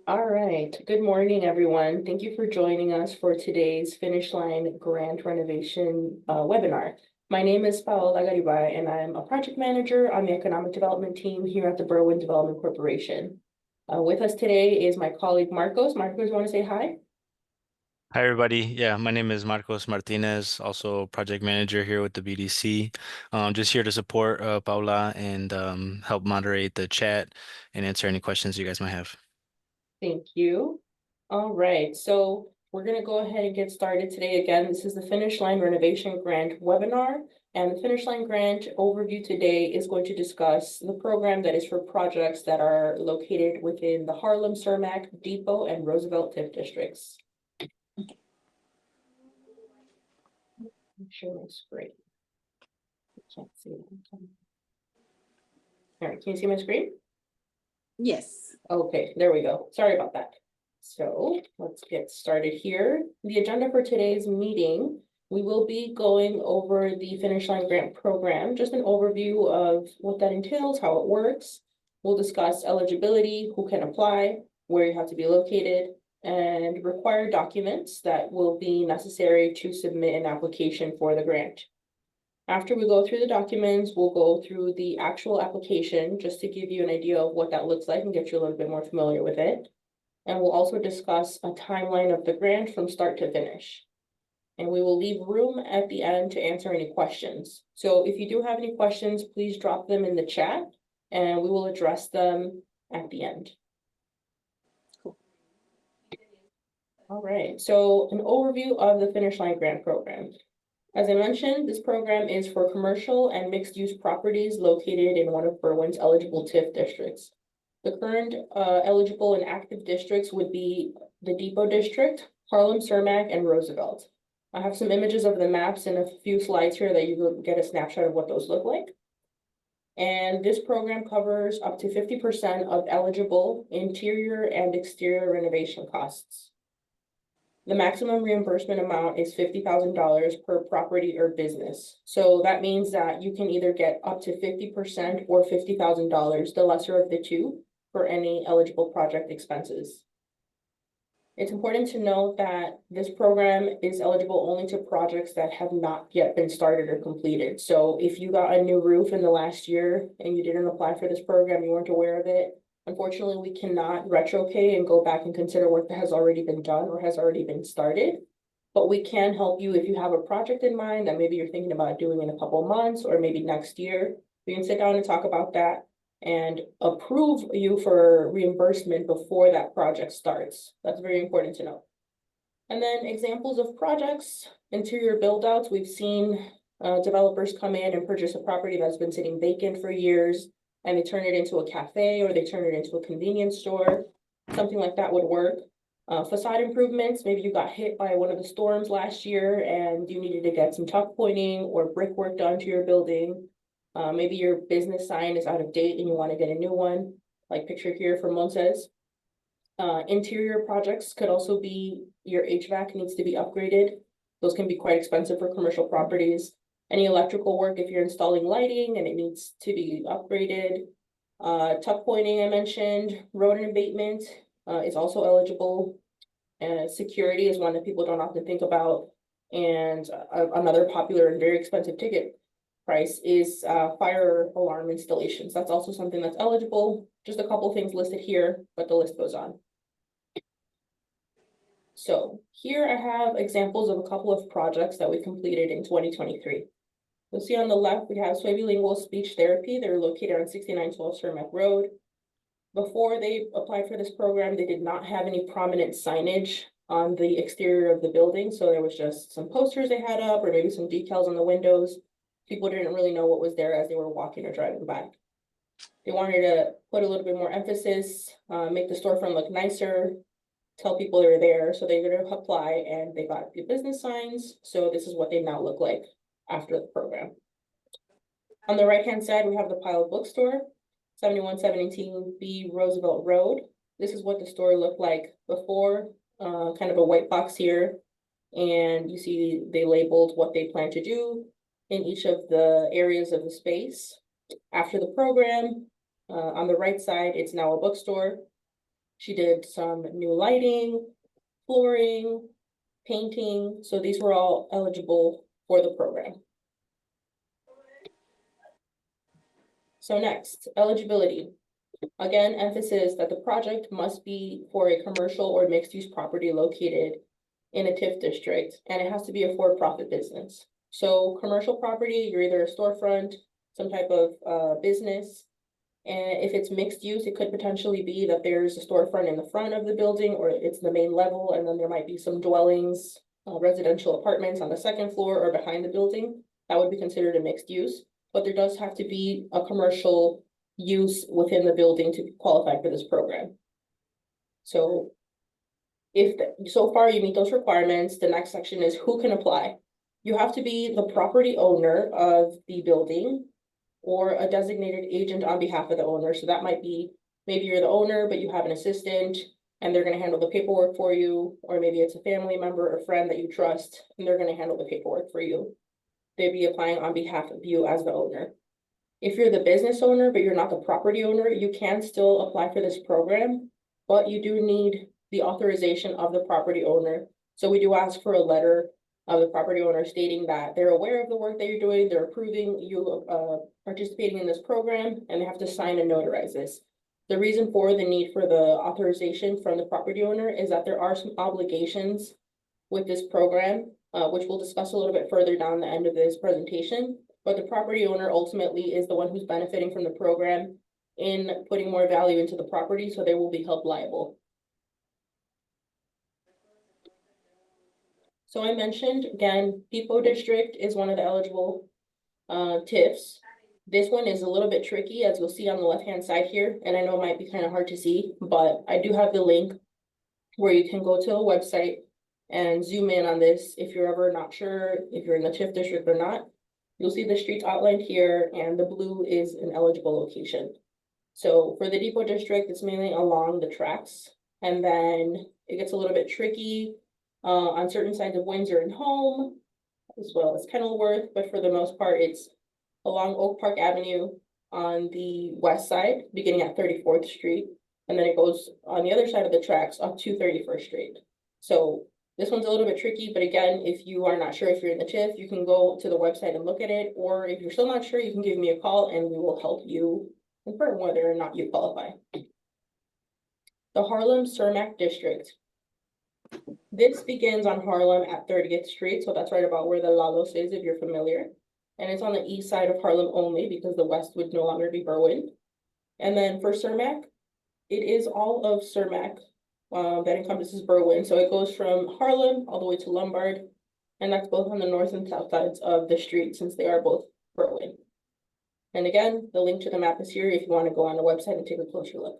All right. Good morning, everyone. Thank you for joining us for today's Finish Line Grant Renovation webinar. My name is Paola Garibay, and I'm a project manager on the economic development team here at the Berwyn Development Corporation. With us today is my colleague Marcos. Marcos, you want to say hi? Hi, everybody. Yeah, my name is Marcos Martinez, also project manager here with the BDC. Just here to support Paula and help moderate the chat and answer any questions you guys might have. Thank you. All right, so we're going to go ahead and get started today. Again, this is the Finish Line Renovation Grant webinar. And the Finish Line Grant overview today is going to discuss the program that is for projects that are located within the Harlem, Cermak, Depot, and Roosevelt TIF districts. Share my screen. I can't see it. All right, can you see my screen? Yes. Okay, there we go. Sorry about that. So let's get started here. The agenda for today's meeting, we will be going over the Finish Line Grant Program, just an overview of what that entails, how it works. We'll discuss eligibility, who can apply, where you have to be located, and required documents that will be necessary to submit an application for the grant. After we go through the documents, we'll go through the actual application just to give you an idea of what that looks like and get you a little bit more familiar with it. And we'll also discuss a timeline of the grant from start to finish. And we will leave room at the end to answer any questions. So if you do have any questions, please drop them in the chat and we will address them at the end. Cool. All right, so an overview of the Finish Line Grant Program. As I mentioned, this program is for commercial and mixed-use properties located in one of Berwyn's eligible TIF districts. The current eligible and active districts would be the Depot District, Harlem, Cermak, and Roosevelt. I have some images of the maps and a few slides here that you will get a snapshot of what those look like. And this program covers up to 50% of eligible interior and exterior renovation costs. The maximum reimbursement amount is $50,000 per property or business. So that means that you can either get up to 50% or $50,000, the lesser of the two, for any eligible project expenses. It's important to note that this program is eligible only to projects that have not yet been started or completed. So if you got a new roof in the last year and you didn't apply for this program, you weren't aware of it, unfortunately, we cannot retro-pay and go back and consider work that has already been done or has already been started. But we can help you if you have a project in mind that maybe you're thinking about doing in a couple of months or maybe next year. We can sit down and talk about that and approve you for reimbursement before that project starts. That's very important to know. And then examples of projects, interior build outs. We've seen developers come in and purchase a property that's been sitting vacant for years, and they turn it into a cafe or they turn it into a convenience store. Something like that would work. Facade improvements, maybe you got hit by one of the storms last year and you needed to get some tuck pointing or brickwork done to your building. Maybe your business sign is out of date and you want to get a new one, like pictured here from Montes. Interior projects could also be your HVAC needs to be upgraded. Those can be quite expensive for commercial properties. Any electrical work, if you're installing lighting and it needs to be upgraded. Tuck pointing, I mentioned. Rodent abatement is also eligible. Security is one that people don't often think about. And another popular and very expensive ticket price is fire alarm installations. That's also something that's eligible. Just a couple things listed here, but the list goes on. So here I have examples of a couple of projects that we completed in 2023. You'll see on the left, we have Bilingual Speech Therapy. They're located on 6912 Cermak Road. Before they applied for this program, they did not have any prominent signage on the exterior of the building. So there was just some posters they had up or maybe some decals on the windows. People didn't really know what was there as they were walking or driving by. They wanted to put a little bit more emphasis, make the storefront look nicer, tell people they were there. So they were to apply and they got the business signs. So this is what they now look like after the program. On the right-hand side, we have the Pile Bookstore, 7117B Roosevelt Road. This is what the store looked like before, kind of a white box here. And you see they labeled what they plan to do in each of the areas of the space. After the program, on the right side, it's now a bookstore. She did some new lighting, flooring, painting, so these were all eligible for the program. So next, eligibility. Again, emphasis that the project must be for a commercial or mixed-use property located in a TIF district, and it has to be a for-profit business. So commercial property, you're either a storefront, some type of business, and if it's mixed use, it could potentially be that there's a storefront in the front of the building, or it's the main level, and then there might be some dwellings, residential apartments on the second floor or behind the building. That would be considered a mixed use, but there does have to be a commercial use within the building to qualify for this program. So so far you meet those requirements, the next section is who can apply. You have to be the property owner of the building or a designated agent on behalf of the owner. So that might be, maybe you're the owner, but you have an assistant and they're gonna handle the paperwork for you, or maybe it's a family member or friend that you trust and they're gonna handle the paperwork for you. They'd be applying on behalf of you as the owner. If you're the business owner, but you're not the property owner, you can still apply for this program, but you do need the authorization of the property owner. So we do ask for a letter of the property owner stating that they're aware of the work that you're doing, they're approving you participating in this program, and they have to sign and notarize this. The reason for the need for the authorization from the property owner is that there are some obligations with this program, which we'll discuss a little bit further down the end of this presentation. But the property owner ultimately is the one who's benefiting from the program in putting more value into the property, so they will be held liable. So I mentioned, again, Depot District is one of the eligible TIFs. This one is a little bit tricky, as you'll see on the left-hand side here, and I know it might be kind of hard to see, but I do have the link where you can go to a website and zoom in on this if you're ever not sure if you're in the TIF district or not. You'll see the streets outlined here, and the blue is an eligible location. So for the Depot District, it's mainly along the tracks, and then it gets a little bit tricky on certain sides of Windsor and Home, as well as Kenilworth, but for the most part, it's along Oak Park Avenue on the west side, beginning at 34th Street, and then it goes on the other side of the tracks up to 31st Street. So this one's a little bit tricky, but again, if you are not sure if you're in the TIF, you can go to the website and look at it, or if you're still not sure, you can give me a call and we will help you confirm whether or not you qualify. The Harlem Cermak District. This begins on Harlem at 30th Street, so that's right about where the Lalos is, if you're familiar. And it's on the east side of Harlem only, because the west would no longer be Berwyn. And then for Cermak, it is all of Cermak that encompasses Berwyn. So it goes from Harlem all the way to Lombard, and that's both on the north and south sides of the street, since they are both Berwyn. And again, the link to the map is here if you want to go on the website and take a closer look.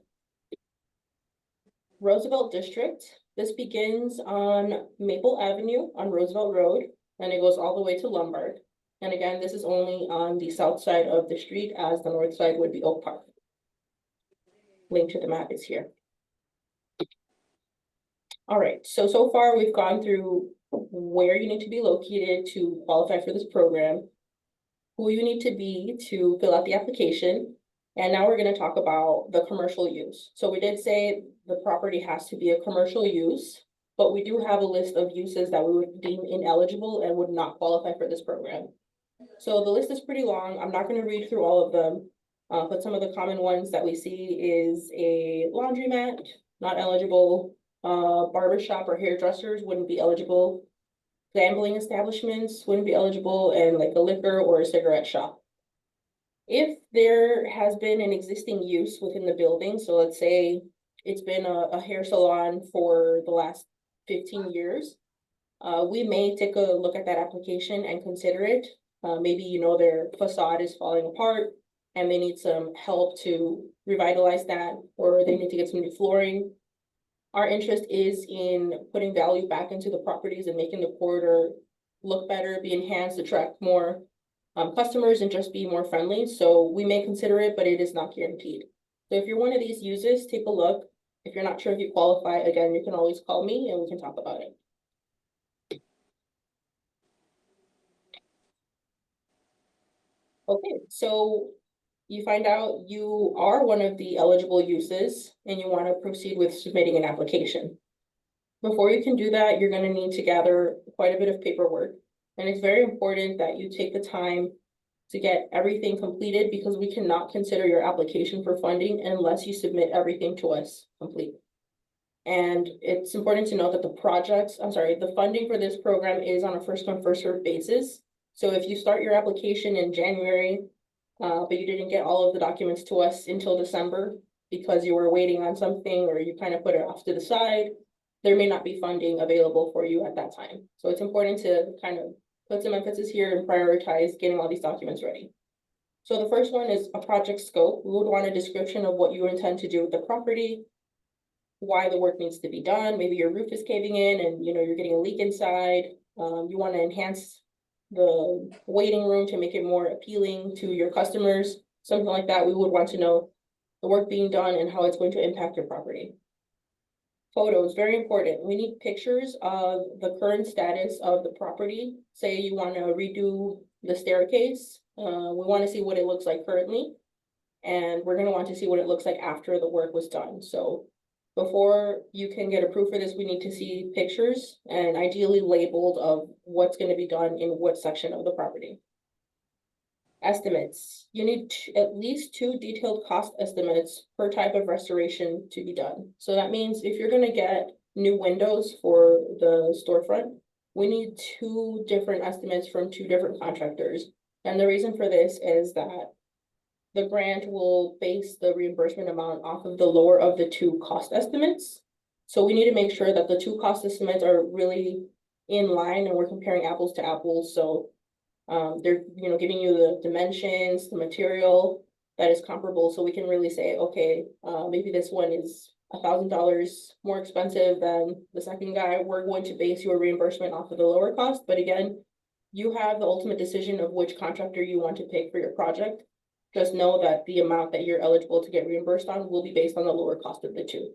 Roosevelt District. This begins on Maple Avenue on Roosevelt Road, and it goes all the way to Lombard. And again, this is only on the south side of the street, as the north side would be Oak Park. Link to the map is here. All right, so far we've gone through where you need to be located to qualify for this program, who you need to be to fill out the application, and now we're going to talk about the commercial use. So we did say the property has to be a commercial use, but we do have a list of uses that we would deem ineligible and would not qualify for this program. So the list is pretty long. I'm not going to read through all of them, but some of the common ones that we see is a laundromat, not eligible. Barbershop or hairdressers wouldn't be eligible. Gambling establishments wouldn't be eligible, and like a liquor or a cigarette shop. If there has been an existing use within the building, so let's say it's been a hair salon for the last 15 years, we may take a look at that application and consider it. Maybe, you know, their facade is falling apart and they need some help to revitalize that, or they need to get some new flooring. Our interest is in putting value back into the properties and making the corridor look better, be enhanced, attract more customers, and just be more friendly. So we may consider it, but it is not guaranteed. So if you're one of these users, take a look. If you're not sure if you qualify, again, you can always call me and we can talk about it. Okay, so You find out you are one of the eligible uses and you want to proceed with submitting an application. Before you can do that, you're gonna need to gather quite a bit of paperwork. And it's very important that you take the time to get everything completed because we cannot consider your application for funding unless you submit everything to us complete. And it's important to note that the funding for this program is on a first come, first served basis. So if you start your application in January, but you didn't get all of the documents to us until December because you were waiting on something or you kind of put it off to the side, there may not be funding available for you at that time. So it's important to kind of put some emphasis here and prioritize getting all these documents ready. So the first one is a project scope. We would want a description of what you intend to do with the property, why the work needs to be done. Maybe your roof is caving in and you're getting a leak inside. You want to enhance the waiting room to make it more appealing to your customers, something like that. We would want to know the work being done and how it's going to impact your property. Photos, very important. We need pictures of the current status of the property. Say you want to redo the staircase. We want to see what it looks like currently. And we're going to want to see what it looks like after the work was done. So before you can get approved for this, we need to see pictures and ideally labeled of what's going to be done in what section of the property. Estimates. You need at least 2 detailed cost estimates per type of restoration to be done. So that means if you're going to get new windows for the storefront, we need 2 different estimates from 2 different contractors. And the reason for this is that the grant will base the reimbursement amount off of the lower of the 2 cost estimates. So we need to make sure that the 2 cost estimates are really in line and we're comparing apples to apples. So they're giving you the dimensions, the material that is comparable, so we can really say, okay, maybe this one is $1,000 more expensive than the second guy. We're going to base your reimbursement off of the lower cost, but again, you have the ultimate decision of which contractor you want to pick for your project. Just know that the amount that you're eligible to get reimbursed on will be based on the lower cost of the 2.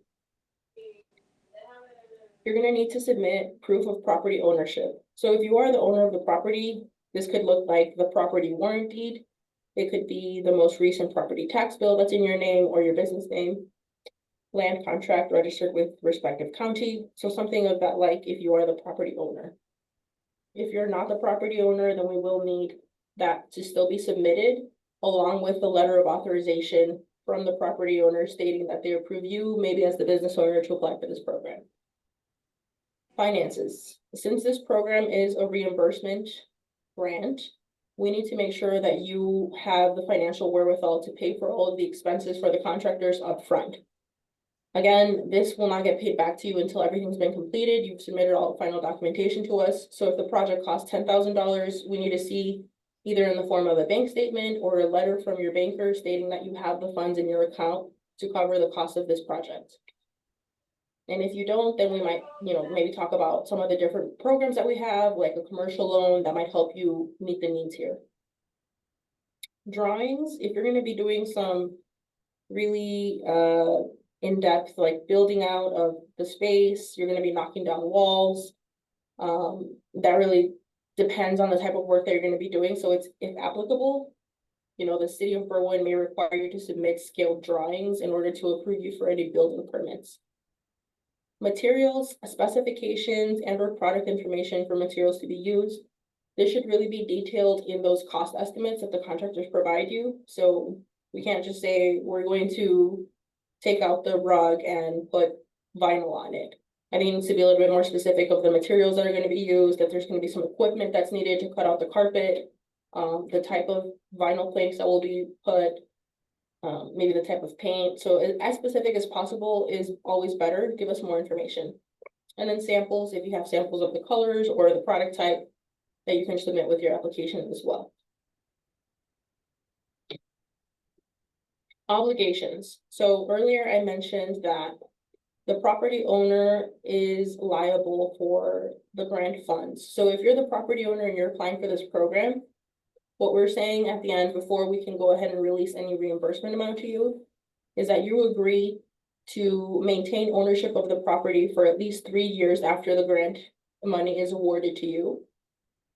You're going to need to submit proof of property ownership. So if you are the owner of the property, this could look like the property warrant deed. It could be the most recent property tax bill that's in your name or your business name, land contract registered with respective county. So something of that like if you are the property owner. If you're not the property owner, then we will need that to still be submitted along with the letter of authorization from the property owner stating that they approve you, maybe as the business owner, to apply for this program. Finances. Since this program is a reimbursement grant, we need to make sure that you have the financial wherewithal to pay for all of the expenses for the contractors up front. Again, this will not get paid back to you until everything's been completed. You've submitted all the final documentation to us. So if the project costs $10,000, we need to see either in the form of a bank statement or a letter from your banker stating that you have the funds in your account to cover the cost of this project. And if you don't, then we might, maybe talk about some of the different programs that we have, like a commercial loan that might help you meet the needs here. Drawings, if you're going to be doing some really in-depth, like building out of the space, you're going to be knocking down walls. That really depends on the type of work that you're going to be doing. So it's, if applicable, the city of Berwyn may require you to submit scaled drawings in order to approve you for any building permits. Materials, specifications, and or product information for materials to be used. This should really be detailed in those cost estimates that the contractors provide you. So we can't just say we're going to take out the rug and put vinyl on it. I think it needs to be a little bit more specific of the materials that are going to be used, that there's going to be some equipment that's needed to cut out the carpet, the type of vinyl planks that will be put, maybe the type of paint. So as specific as possible is always better. Give us more information. And then samples, if you have samples of the colors or the product type that you can submit with your application as well. Obligations. So earlier I mentioned that the property owner is liable for the grant funds. So if you're the property owner and you're applying for this program, what we're saying at the end before we can go ahead and release any reimbursement amount to you is that you agree to maintain ownership of the property for at least 3 years after the grant money is awarded to you.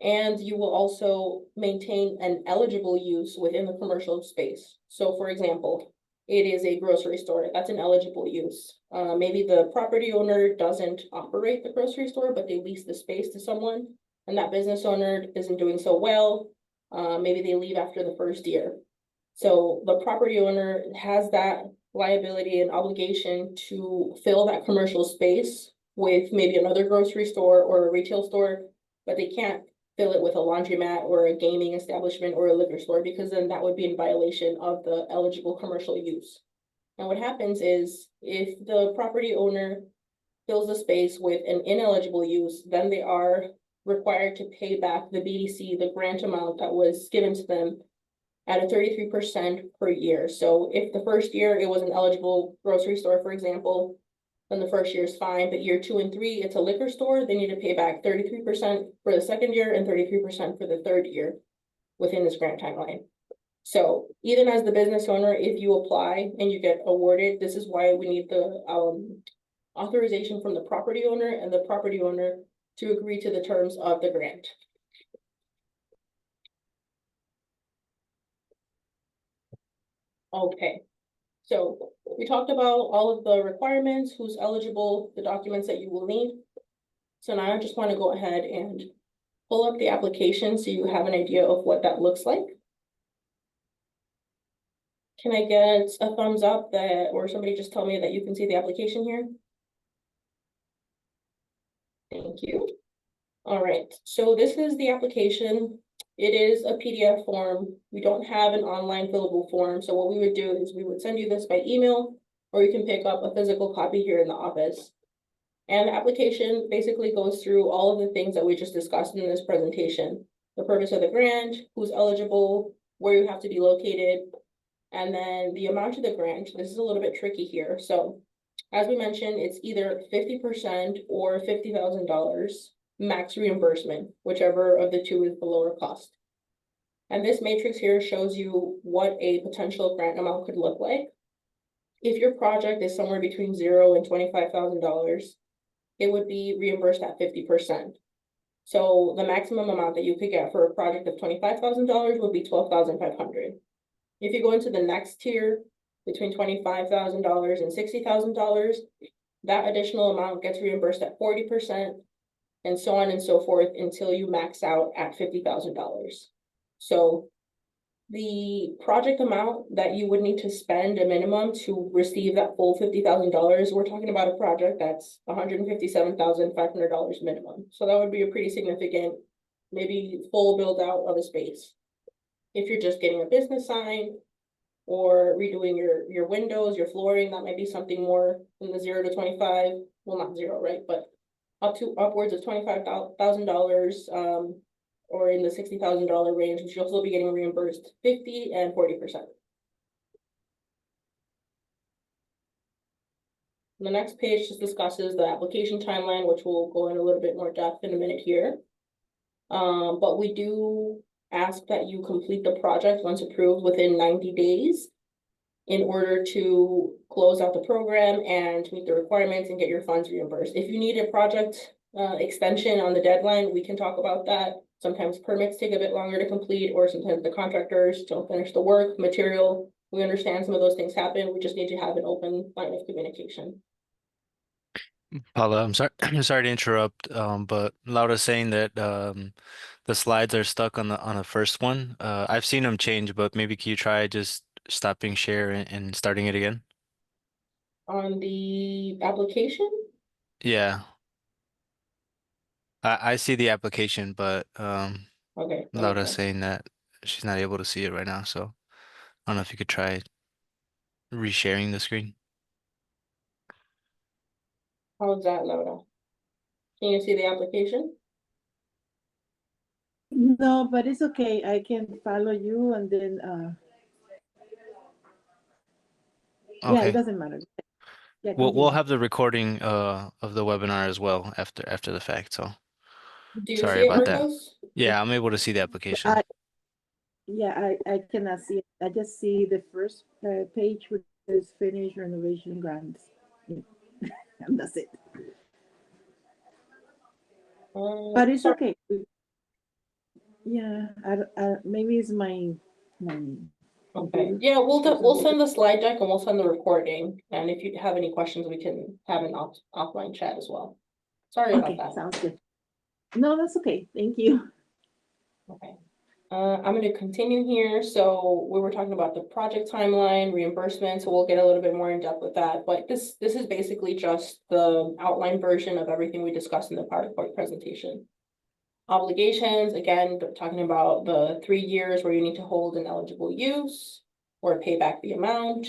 And you will also maintain an eligible use within the commercial space. So for example, it is a grocery store, that's an eligible use. Maybe the property owner doesn't operate the grocery store, but they lease the space to someone, and that business owner isn't doing so well. Maybe they leave after the first year. So the property owner has that liability and obligation to fill that commercial space with maybe another grocery store or a retail store, but they can't fill it with a laundromat or a gaming establishment or a liquor store, because then that would be in violation of the eligible commercial use. And what happens is if the property owner fills the space with an ineligible use, then they are required to pay back the BDC, the grant amount that was given to them at a 33% per year. So if the first year it was an eligible grocery store, for example, then the first year is fine, but year 2 and 3, it's a liquor store, they need to pay back 33% for the second year and 33% for the third year within this grant timeline. So even as the business owner, if you apply and you get awarded, this is why we need the authorization from the property owner and the property owner to agree to the terms of the grant. Okay, so we talked about all of the requirements, who's eligible, the documents that you will need. So now I just want to go ahead and pull up the application so you have an idea of what that looks like. Can I get a thumbs up that, or somebody just tell me that you can see the application here? Thank you. All right, so this is the application. It is a PDF form. We don't have an online fillable form. So what we would do is we would send you this by email, or you can pick up a physical copy here in the office. And the application basically goes through all of the things that we just discussed in this presentation. The purpose of the grant, who's eligible, where you have to be located, and then the amount of the grant. This is a little bit tricky here. So as we mentioned, it's either 50% or $50,000 max reimbursement, whichever of the two is the lower cost. And this matrix here shows you what a potential grant amount could look like. If your project is somewhere between $0 and $25,000, it would be reimbursed at 50%. So the maximum amount that you could get for a project of $25,000 would be $12,500. If you go into the next tier, between $25,000 and $60,000, that additional amount gets reimbursed at 40%, and so on and so forth until you max out at $50,000. So the project amount that you would need to spend a minimum to receive that full $50,000, we're talking about a project that's $157,500 minimum. So that would be a pretty significant, maybe full build out of a space. If you're just getting a business sign or redoing your windows, your flooring, that might be something more in the 0 to 25, well, not 0, right? But upwards of $25,000, or in the $60,000 range, which you'll still be getting reimbursed 50% and 40%. The next page just discusses the application timeline, which we'll go in a little bit more depth in a minute here. But we do ask that you complete the project once approved within 90 days in order to close out the program and meet the requirements and get your funds reimbursed. If you need a project extension on the deadline, we can talk about that. Sometimes permits take a bit longer to complete, or sometimes the contractors don't finish the work, material. We understand some of those things happen. We just need to have an open line of communication. Paula, I'm sorry, I'm sorry to interrupt, but Laura's saying that the slides are stuck on the first one. I've seen them change, but maybe can you try just stopping share and starting it again? On the application? Yeah, I see the application, but Okay. Laura's saying that she's not able to see it right now, so I don't know if you could try resharing the screen. How's that, Laura? Can you see the application? No, but it's okay. I can follow you and then, yeah, it Okay. doesn't matter. Yeah, We'll continue. have the recording of the webinar as well after the fact, so Do you sorry see it, about that. Marcos? Yeah, I'm able to see the application. I cannot see it. I just see the first page, which is finished renovation grants. And that's it. But it's Sorry. okay. Yeah, maybe it's my Okay, computer. yeah, we'll for we'll some send the slide deck and we'll send the recording, and if you have any questions, we can have an offline chat as well. Sorry about Okay, that. sounds good. No, that's okay. Thank you. Okay. I'm gonna continue here. So we were talking about the project timeline, reimbursement, so we'll get a little bit more in depth with that. But this is basically just the outline version of everything we discussed in the PowerPoint presentation. Obligations, again, talking about the 3 years where you need to hold an eligible use or pay back the amount.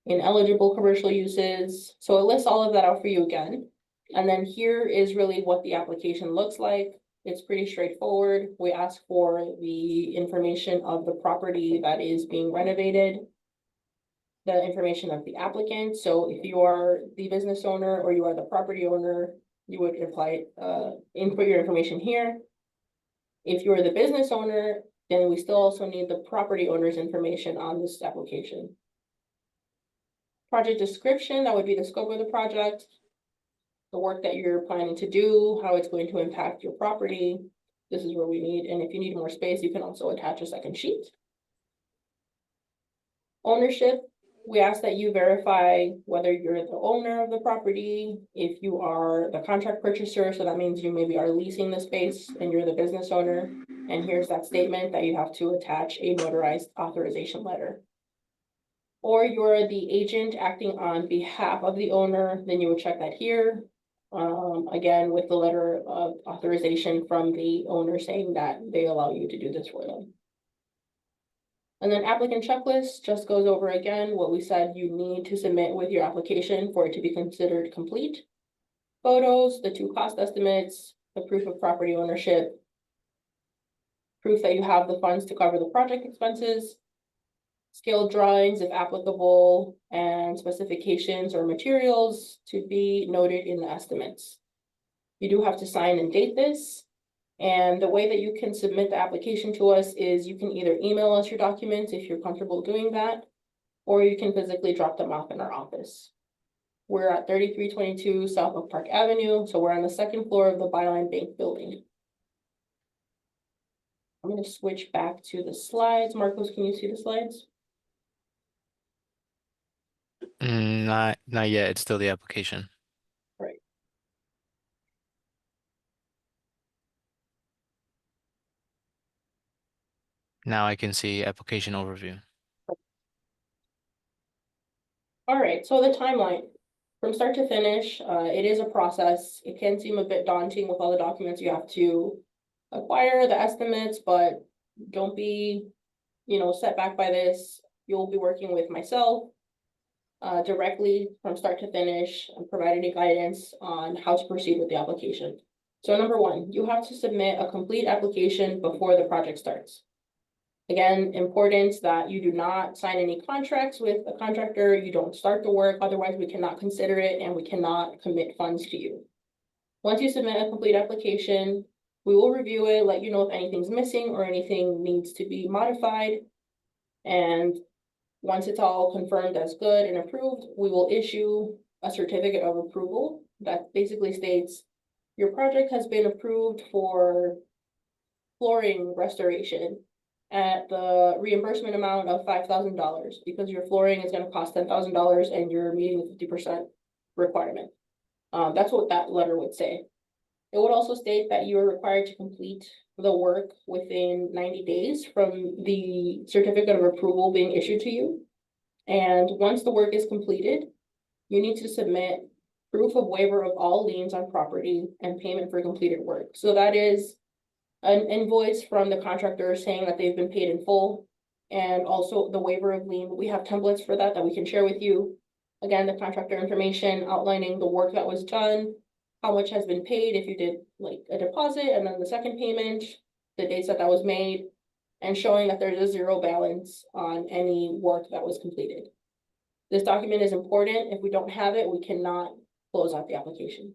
Ineligible commercial uses, so it lists all of that out for you again. And then here is really what the application looks like. It's pretty straightforward. We ask for the information of the property that is being renovated, the information of the applicant. So if you are the business owner or you are the property owner, you would input your information here. If you're the business owner, then we still also need the property owner's information on this application. Project description, that would be the scope of the project, the work that you're planning to do, how it's going to impact your property. This is where we need, and if you need more space, you can also attach a second sheet. Ownership, we ask that you verify whether you're the owner of the property, if you are the contract purchaser, so that means you maybe are leasing the space and you're the business owner. And here's that statement that you have to attach a notarized authorization letter. Or you're the agent acting on behalf of the owner, then you would check that here. Again, with the letter of authorization from the owner saying that they allow you to do this for them. And then applicant checklist just goes over again what we said you need to submit with your application for it to be considered complete. Photos, the 2 cost estimates, the proof of property ownership, proof that you have the funds to cover the project expenses, scale drawings if applicable, and specifications or materials to be noted in the estimates. You do have to sign and date this. And the way that you can submit the application to us is you can either email us your documents if you're comfortable doing that, or you can physically drop them off in our office. We're at 3322 South of Park Avenue, so we're on the 2nd floor of the Byline Bank building. I'm going to switch back to the slides. Marcos, can you see the slides? Not yet. It's still the application. Right. Now I can see application overview. All right, so the timeline from start to finish, it is a process. It can seem a bit daunting with all the documents you have to acquire, the estimates, but don't be, set back by this. You'll be working with myself directly from start to finish and provide any guidance on how to proceed with the application. So number 1, you have to submit a complete application before the project starts. Again, important that you do not sign any contracts with a contractor, you don't start the work, otherwise we cannot consider it and we cannot commit funds to you. Once you submit a complete application, we will review it, let you know if anything's missing or anything needs to be modified. And once it's all confirmed as good and approved, we will issue a certificate of approval that basically states your project has been approved for flooring restoration at the reimbursement amount of $5,000 because your flooring is going to cost $10,000 and you're meeting the 50% requirement. That's what that letter would say. It would also state that you are required to complete the work within 90 days from the certificate of approval being issued to you. And once the work is completed, you need to submit proof of waiver of all liens on property and payment for completed work. So that is an invoice from the contractor saying that they've been paid in full, and also the waiver of lien. We have templates for that we can share with you. Again, the contractor information outlining the work that was done, how much has been paid if you did like a deposit, and then the second payment, the dates that was made, and showing that there's a 0 balance on any work that was completed. This document is important. If we don't have it, we cannot close out the application.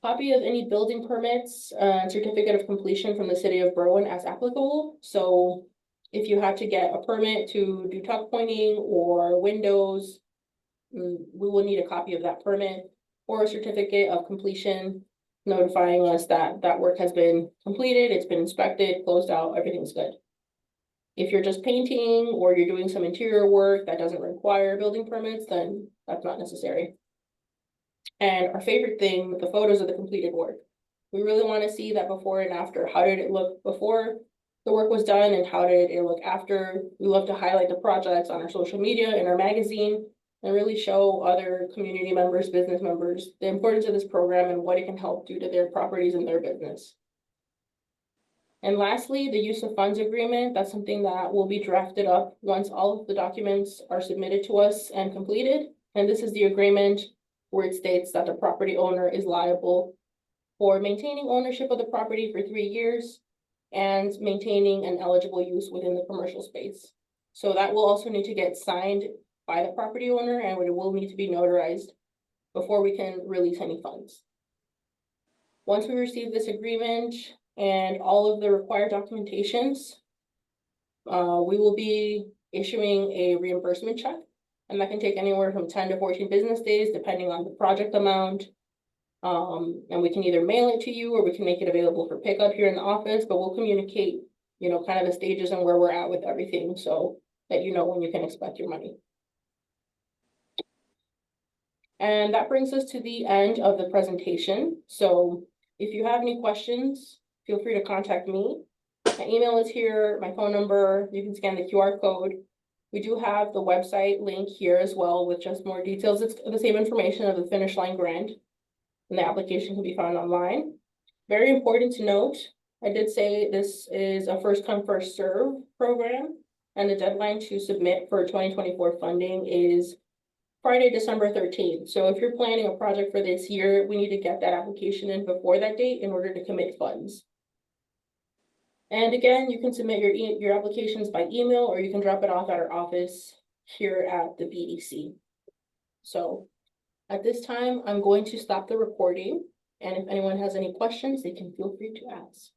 Copy of any building permits and certificate of completion from the city of Berwyn as applicable. So if you had to get a permit to do tuck pointing or windows, we will need a copy of that permit or a certificate of completion notifying us that that work has been completed, it's been inspected, closed out, everything's good. If you're just painting or you're doing some interior work that doesn't require building permits, then that's not necessary. And our favorite thing, the photos of the completed work. We really want to see that before and after. How did it look before the work was done and how did it look after? We love to highlight the projects on our social media, in our magazine, and really show other community members, business members, the importance of this program and what it can help do to their properties and their business. And lastly, the use of funds agreement, that's something that will be drafted up once all of the documents are submitted to us and completed. And this is the agreement where it states that the property owner is liable for maintaining ownership of the property for 3 years and maintaining an eligible use within the commercial space. So that will also need to get signed by the property owner and it will need to be notarized before we can release any funds. Once we receive this agreement and all of the required documentations, we will be issuing a reimbursement check, and that can take anywhere from 10 to 14 business days, depending on the project amount. And we can either mail it to you or we can make it available for pickup here in the office, but we'll communicate, you know, kind of the stages and where we're at with everything so that you know when you can expect your money. And that brings us to the end of the presentation. So if you have any questions, feel free to contact me. My email is here, my phone number, you can scan the QR code. We do have the website link here as well with just more details. It's the same information of the Finish Line Grant, and the application can be found online. Very important to note, I did say this is a first come, first serve program, and the deadline to submit for 2024 funding is Friday, December 13th. So if you're planning a project for this year, we need to get that application in before that date in order to commit funds. And again, you can submit your applications by email or you can drop it off at our office here at the BDC. So at this time, I'm going to stop the recording. And if anyone has any questions, they can feel free to ask.